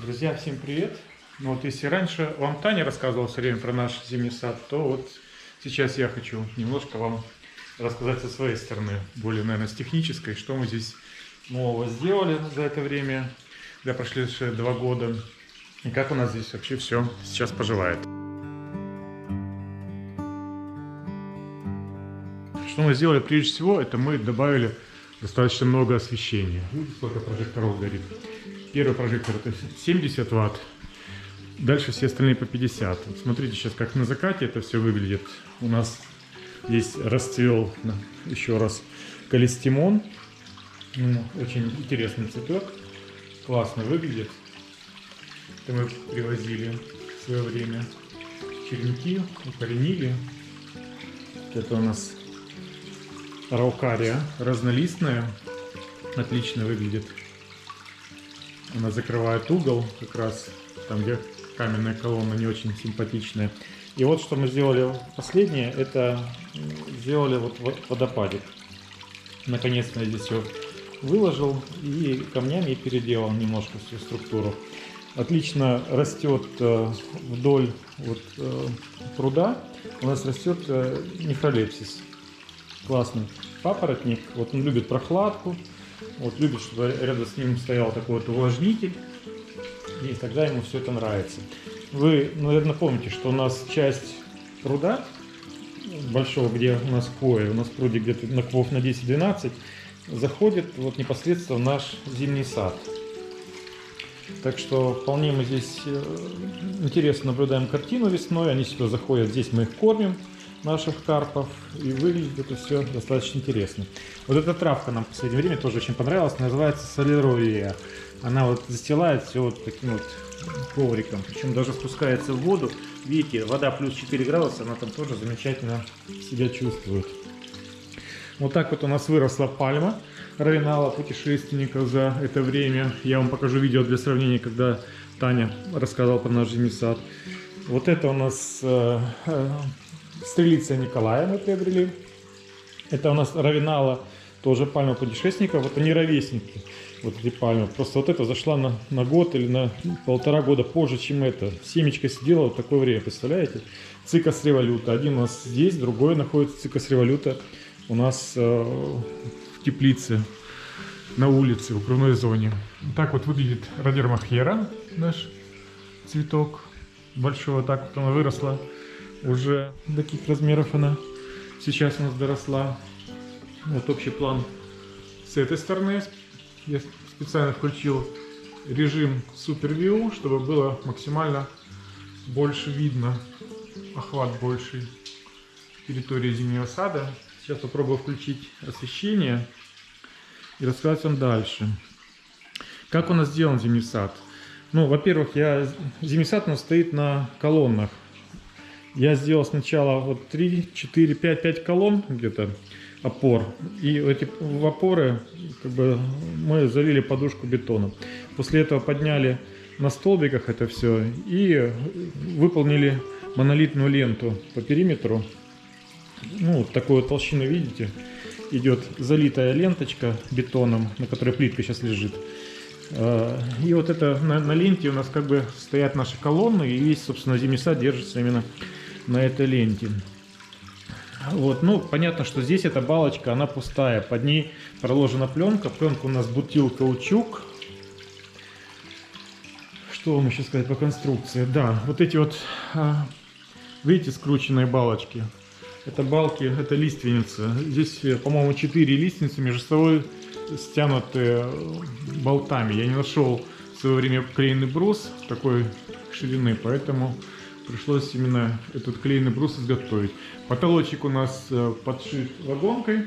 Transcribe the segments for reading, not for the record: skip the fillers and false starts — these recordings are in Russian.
Друзья, всем привет! Ну вот если раньше вам Таня рассказывала все время про наш зимний сад, то вот сейчас я хочу немножко вам рассказать со своей стороны, более, наверное, с технической, что мы здесь нового сделали за это время, за прошедшие 2 года, и как у нас здесь вообще все сейчас поживает. Что мы сделали прежде всего, это мы добавили достаточно много освещения. Видите, сколько прожекторов горит. Первый прожектор это 70 Вт, дальше все остальные по 50. Вот смотрите сейчас, как на закате это все выглядит. У нас здесь расцвел еще раз калистимон. Очень интересный цветок, классно выглядит. Это мы привозили в свое время черенки, укоренили. Это у нас араукария разнолистная, отлично выглядит. Она закрывает угол, как раз там, где каменная колонна не очень симпатичная. И вот что мы сделали последнее, это сделали вот водопадик. Наконец-то я здесь все выложил и камнями переделал немножко всю структуру. Отлично растет вдоль пруда, у нас растет нефролепсис. Классный папоротник, вот он любит прохладку. Вот любит, чтобы рядом с ним стоял такой вот увлажнитель, и тогда ему все это нравится. Вы, наверное, помните, что у нас часть пруда большого, где у нас хвоя, у нас в пруде где-то на квов на 10-12, заходит вот непосредственно в наш зимний сад. Так что вполне мы здесь интересно наблюдаем картину весной, они сюда заходят, здесь мы их кормим, наших карпов, и выглядит это все достаточно интересно. Вот эта травка нам в последнее время тоже очень понравилась, называется солероия. Она вот застилает все вот таким вот ковриком, причем даже спускается в воду. Видите, вода плюс 4 градуса, она там тоже замечательно себя чувствует. Вот так вот у нас выросла пальма равенала путешественников за это время. Я вам покажу видео для сравнения, когда Таня рассказала про наш зимний сад. Вот это у нас Стрелиция Николая мы приобрели. Это у нас равенала, тоже пальма путешественников. Вот они ровесники, вот эти пальмы. Просто вот это зашла на год или на 1,5 года позже, чем это. Семечко сидела вот такое время, представляете? Цикас революта. Один у нас здесь, другой находится цикас революта у нас в теплице, на улице, в укрывной зоне. Так вот выглядит радермахера, наш цветок. Большой вот так вот она выросла. Уже до таких размеров она сейчас у нас доросла. Вот общий план с этой стороны. Я специально включил режим Super View, чтобы было максимально больше видно, охват большей территории зимнего сада. Сейчас попробую включить освещение и рассказать вам дальше. Как у нас сделан зимний сад? Ну, во-первых, зимний сад у нас стоит на колоннах. Я сделал сначала вот 3, 4, 5 колонн где-то опор. И эти в опоры как бы мы залили подушку бетоном. После этого подняли на столбиках это все и выполнили монолитную ленту по периметру. Ну, вот такой вот толщины, видите, идет залитая ленточка бетоном, на которой плитка сейчас лежит. И вот это на ленте у нас как бы стоят наши колонны, и весь, собственно, зимний сад держится именно на этой ленте. Вот, ну, понятно, что здесь эта балочка, она пустая, под ней проложена пленка. Пленка у нас бутил-каучук. Что вам еще сказать по конструкции? Да, вот эти вот, видите, скрученные балочки. Это балки, это лиственница. Здесь, по-моему, 4 лиственницы между собой стянуты болтами. Я не нашел в свое время клееный брус такой ширины, поэтому пришлось именно этот клееный брус изготовить. Потолочек у нас подшит вагонкой.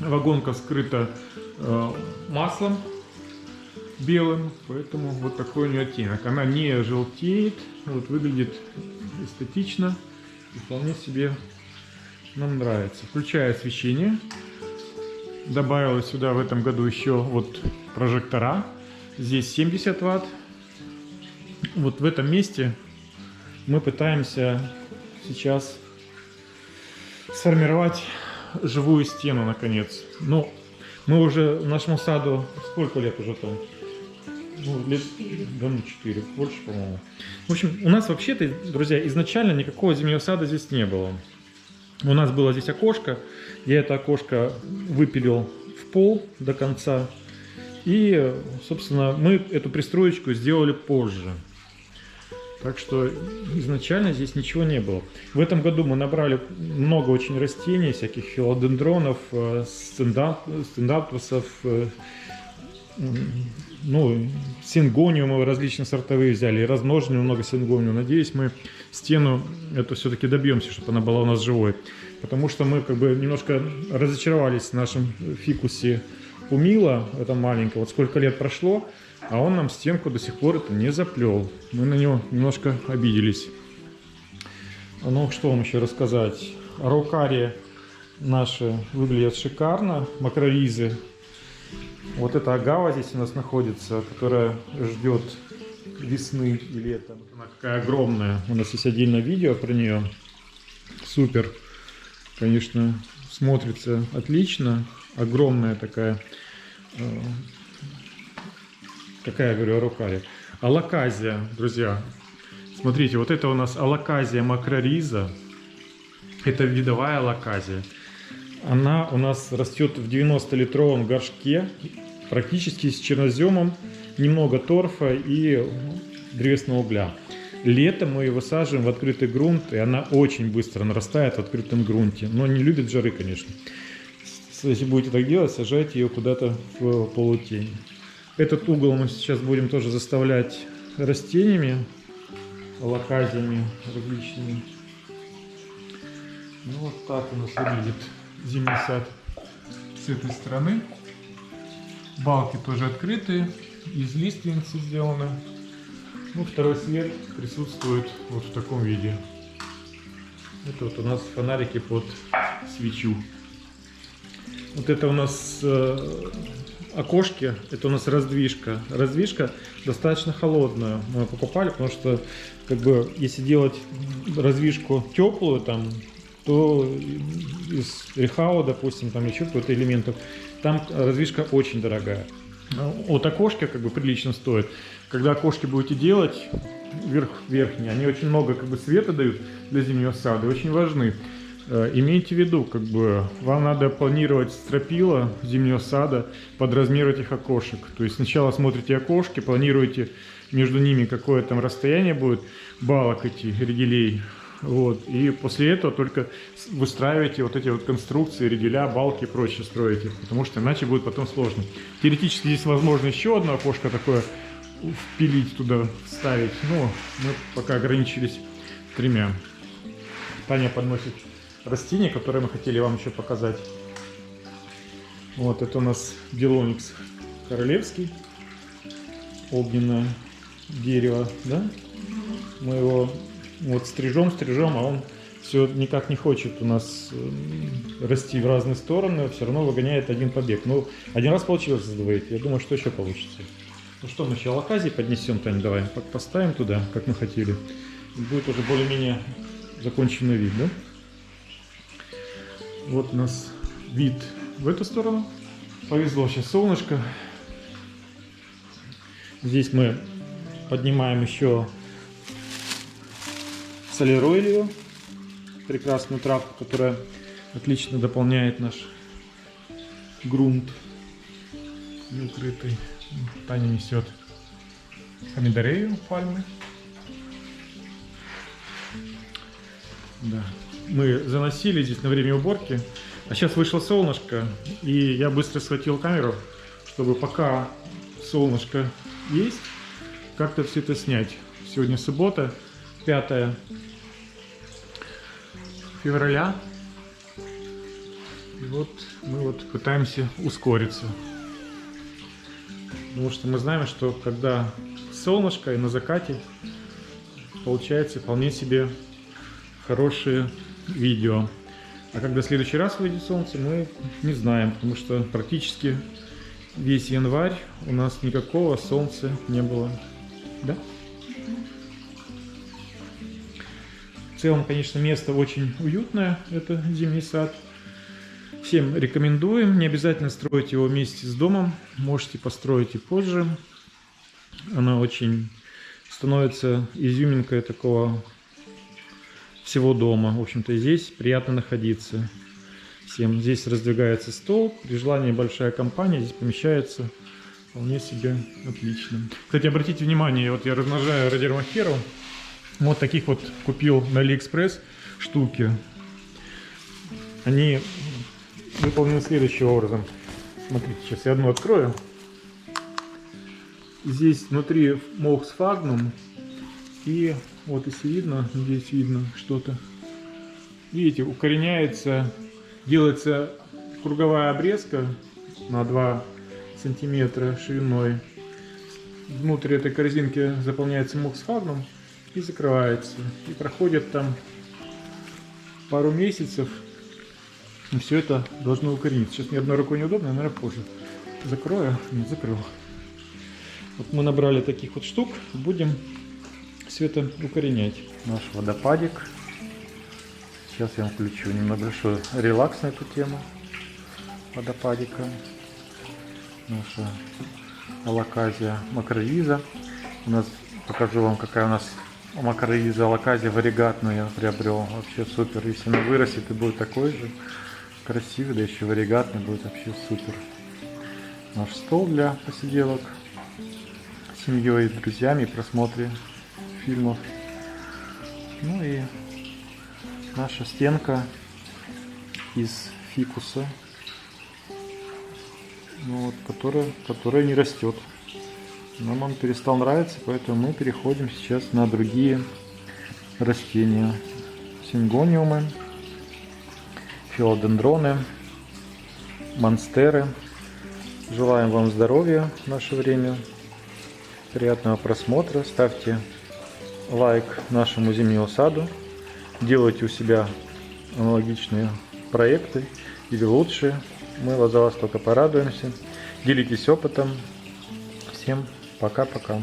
Вагонка скрыта маслом белым, поэтому вот такой у нее оттенок. Она не желтеет, вот выглядит эстетично и вполне себе нам нравится. Включаю освещение. Добавила сюда в этом году еще вот прожектора. Здесь 70 Вт. Вот в этом месте мы пытаемся сейчас сформировать живую стену наконец. Ну, мы уже нашему саду сколько лет уже там? ну, лет, да, ну, 4, больше, по-моему. В общем, у нас вообще-то, друзья, изначально никакого зимнего сада здесь не было. У нас было здесь окошко, я это окошко выпилил в пол до конца. И, собственно, мы эту пристроечку сделали позже. Так что изначально здесь ничего не было. В этом году мы набрали много очень растений, всяких филодендронов, стендаптусов, ну, сингониумы различных сортовые взяли, и размножили много сингониумов. Надеюсь, мы стену эту все-таки добьемся, чтобы она была у нас живой. Потому что мы как бы немножко разочаровались в нашем фикусе Пумила, это маленькое. Вот сколько лет прошло, а он нам стенку до сих пор это не заплел. Мы на него немножко обиделись. Ну, что вам еще рассказать? Араукарии наши выглядят шикарно. Макроризы. Вот эта агава здесь у нас находится, которая ждет весны и лета. Она какая огромная. У нас есть отдельное видео про нее. Супер. Конечно, смотрится отлично. Огромная такая. Какая, я говорю, араукария. Алаказия, друзья. Смотрите, вот это у нас алаказия макрориза. Это видовая алаказия. Она у нас растет в 90-литровом горшке, практически с черноземом, немного торфа и древесного угля. Летом мы ее высаживаем в открытый грунт, и она очень быстро нарастает в открытом грунте. Но не любит жары, конечно. Если будете так делать, сажайте ее куда-то в полутень. Этот угол мы сейчас будем тоже заставлять растениями, алаказиями различными. Ну вот так у нас выглядит зимний сад с этой стороны. Балки тоже открытые, из лиственницы сделаны. Ну, второй свет присутствует вот в таком виде. Это вот у нас фонарики под свечу. Вот это у нас окошки, это у нас раздвижка. Раздвижка достаточно холодная. Мы ее покупали, потому что, как бы, если делать раздвижку теплую, там, то из рехау, допустим, там еще какой-то элементов, там раздвижка очень дорогая. Вот окошки как бы прилично стоят. Когда окошки будете делать верхние, они очень много как бы света дают для зимнего сада и очень важны. Имейте в виду, как бы вам надо планировать стропила зимнего сада под размер этих окошек. То есть сначала смотрите окошки, планируете между ними какое там расстояние будет, балок эти ригелей. Вот. И после этого только выстраиваете вот эти вот конструкции, ригеля, балки и прочее строите, потому что иначе будет потом сложно. Теоретически здесь возможно еще одно окошко такое впилить туда, вставить, но мы пока ограничились 3. Таня подносит растения, которые мы хотели вам еще показать. Вот это у нас Белоникс королевский, огненное дерево, да? Мы его вот стрижем, а он все никак не хочет у нас расти в разные стороны, все равно выгоняет один побег. Ну, один раз получилось сдвоить, я думаю, что еще получится. Ну что, мы еще алаказии поднесем, Тань, давай, поставим туда, как мы хотели. Будет уже более-менее законченный вид, да? Вот у нас вид в эту сторону. Повезло, сейчас солнышко. Здесь мы поднимаем еще солеройлию, прекрасную травку, которая отлично дополняет наш грунт неукрытый. Таня несет помидорею пальмы. Да. Мы заносили здесь на время уборки, а сейчас вышло солнышко, и я быстро схватил камеру, чтобы пока солнышко есть, как-то все это снять. Сегодня суббота, 5 февраля, и вот мы вот пытаемся ускориться, потому что мы знаем, что когда солнышко и на закате, получается вполне себе хорошие видео. А когда в следующий раз выйдет солнце, мы не знаем, потому что практически весь январь у нас никакого солнца не было. Да? В целом, конечно, место очень уютное, это зимний сад. Всем рекомендуем. Не обязательно строить его вместе с домом. Можете построить и позже. Она очень становится изюминкой такого всего дома. В общем-то, здесь приятно находиться всем. Здесь раздвигается стол. При желании большая компания здесь помещается вполне себе отлично. Кстати, обратите внимание, вот я размножаю радиомахеру. Вот таких вот купил на AliExpress штуки. Они выполнены следующим образом. Смотрите, сейчас я одну открою. Здесь внутри мох сфагнум. И вот если видно, здесь видно что-то. Видите, укореняется, делается круговая обрезка на 2 сантиметра шириной. Внутрь этой корзинки заполняется мох сфагнум и закрывается. И проходит там пару месяцев. И все это должно укорениться. Сейчас мне одной рукой неудобно, наверное, позже закрою. Нет, закрыл. Вот мы набрали таких вот штук. Будем все это укоренять. Наш водопадик. Сейчас я вам включу небольшой релакс на эту тему водопадика. Наша алоказия макрориза. У нас, покажу вам, какая у нас макрориза алоказия варигатную я приобрел. Вообще супер. Если она вырастет и будет такой же красивый, да еще варигатный, будет вообще супер. Наш стол для посиделок с семьей, друзьями, просмотре фильмов. Ну и наша стенка из фикуса, ну вот, которая не растет. Нам он перестал нравиться, поэтому мы переходим сейчас на другие растения. Сингониумы, филодендроны, монстеры. Желаем вам здоровья в наше время, приятного просмотра. Ставьте лайк нашему зимнему саду. Делайте у себя аналогичные проекты или лучшие. Мы за вас только порадуемся. Делитесь опытом. Всем пока-пока.